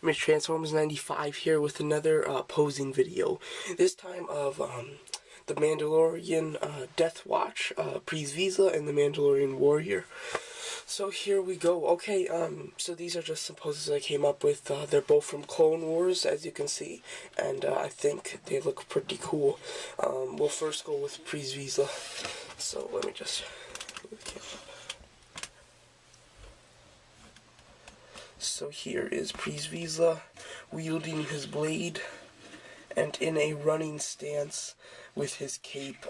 Mr. Transformers 95 here with another posing video. This time of the Mandalorian Death Watch, Priest Visa, and the Mandalorian Warrior. So here we go. Okay, so these are just some poses I came up with. They're both from Clone Wars, as you can see, and I think they look pretty cool. We'll first go with Priest Visa. So let me just move the camera. So here is Priest Visa wielding his blade and in a running stance with his cape.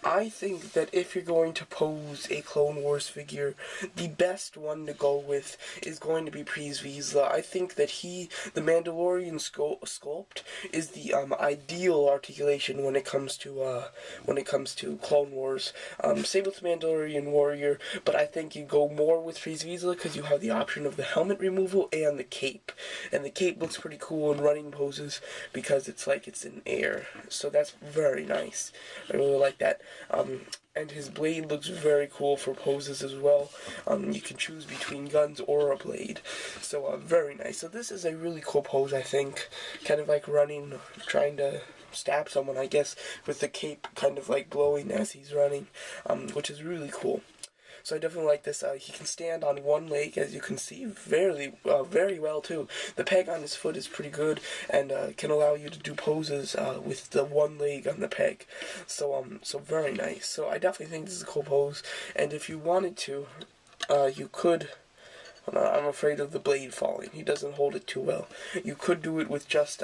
I think that if you're going to pose a Clone Wars figure, the best one to go with is going to be Priest Visa. I think that the Mandalorian sculpt is the ideal articulation when it comes to Clone Wars. Same with the Mandalorian Warrior, but I think you go more with Priest Visa because you have the option of the helmet removal and the cape. And the cape looks pretty cool in running poses because it's like it's in air. So that's very nice. I really like that. And his blade looks very cool for poses as well. You can choose between guns or a blade. So very nice. So this is a really cool pose, I think. Kind of like running, trying to stab someone, I guess, with the cape kind of like blowing as he's running, which is really cool. So I definitely like this. He can stand on one leg, as you can see, very well too. The peg on his foot is pretty good, and can allow you to do poses with the one leg on the peg. So so very nice. So I definitely think this is a cool pose. And if you wanted to, you could. I'm afraid of the blade falling. He doesn't hold it too well. You could do it with just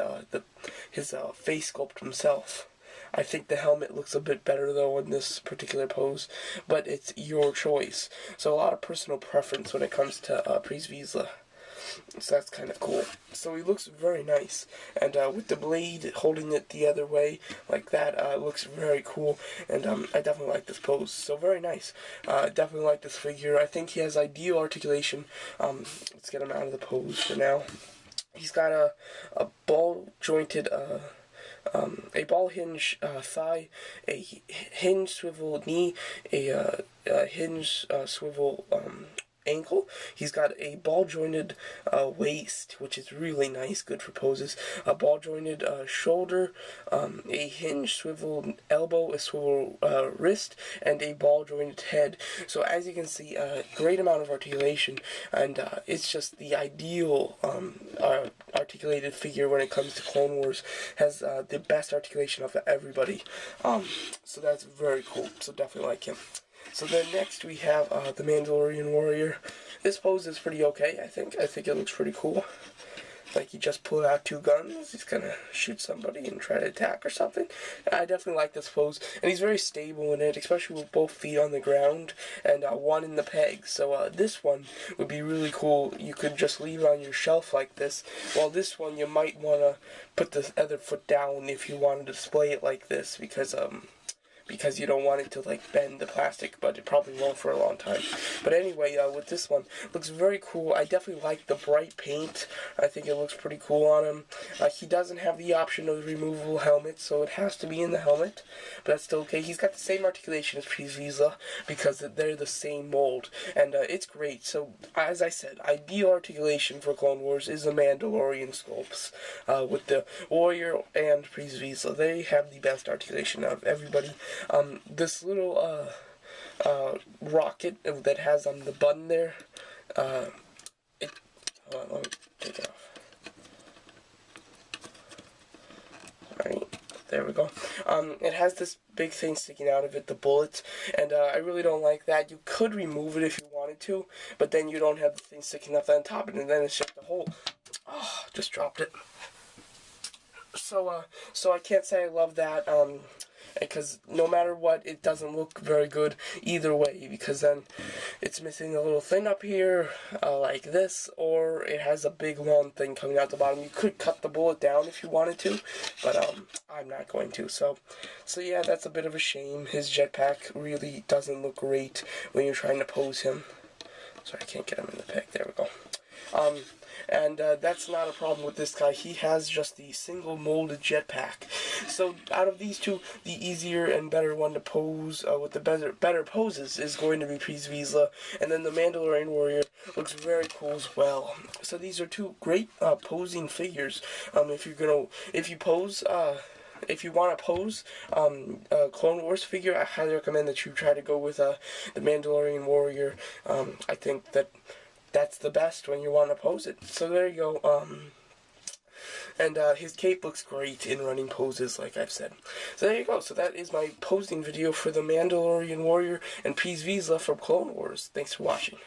his face sculpt himself. I think the helmet looks a bit better though in this particular pose, but it's your choice. So a lot of personal preference when it comes to Priest Visa. So that's kind of cool. So he looks very nice, and with the blade holding it the other way like that, looks very cool. And I definitely like this pose. So very nice. Definitely like this figure. I think he has ideal articulation. Let's get him out of the pose for now. He's got a ball jointed. A ball hinge thigh, a hinge swivel knee, a hinge swivel ankle. He's got a ball jointed waist, which is really nice, good for poses. A ball jointed shoulder, a hinge swivel elbow, a swivel wrist, and a ball jointed head. So as you can see, a great amount of articulation, and it's just the ideal articulated figure when it comes to Clone Wars. Has the best articulation of everybody. So that's very cool. So definitely like him. So then next we have the Mandalorian Warrior. This pose is pretty okay, I think. I think it looks pretty cool. Like he just pulled out two guns. He's gonna shoot somebody and try to attack or something. I definitely like this pose. And he's very stable in it, especially with both feet on the ground and one in the peg. So this one would be really cool. You could just leave it on your shelf like this. While this one you might want to put the other foot down if you want to display it like this, because you don't want it to like bend the plastic, but it probably won't for a long time. But anyway, with this one, looks very cool. I definitely like the bright paint. I think it looks pretty cool on him. He doesn't have the option of the removable helmet, so it has to be in the helmet, but that's still okay. He's got the same articulation as Priest Visa because they're the same mold, and it's great. So as I said, ideal articulation for Clone Wars is the Mandalorian sculpts with the Warrior and Priest Visa. They have the best articulation out of everybody. This little rocket that has on the button there, hold on, let me take it off. Alright, there we go. It has this big thing sticking out of it, the bullet, and I really don't like that. You could remove it if you wanted to, but then you don't have the thing sticking up on top, and then it's just a hole. Oh, just dropped it. So I can't say I love that, because no matter what, it doesn't look very good either way, because then it's missing a little thing up here, like this, or it has a big long thing coming out the bottom. You could cut the bullet down if you wanted to, but I'm not going to. So yeah, that's a bit of a shame. His jetpack really doesn't look great when you're trying to pose him. Sorry, I can't get him in the peg. There we go. And that's not a problem with this guy. He has just the single molded jetpack. So out of these two, the easier and better one to pose with the better poses is going to be Priest Vizsla, and then the Mandalorian Warrior looks very cool as well. So these are two great posing figures. If you want to pose a Clone Wars figure, I highly recommend that you try to go with the Mandalorian Warrior. I think that's the best when you want to pose it. So there you go. And his cape looks great in running poses, like I've said. So there you go. So that is my posing video for the Mandalorian Warrior and Priest Vizsla from Clone Wars. Thanks for watching.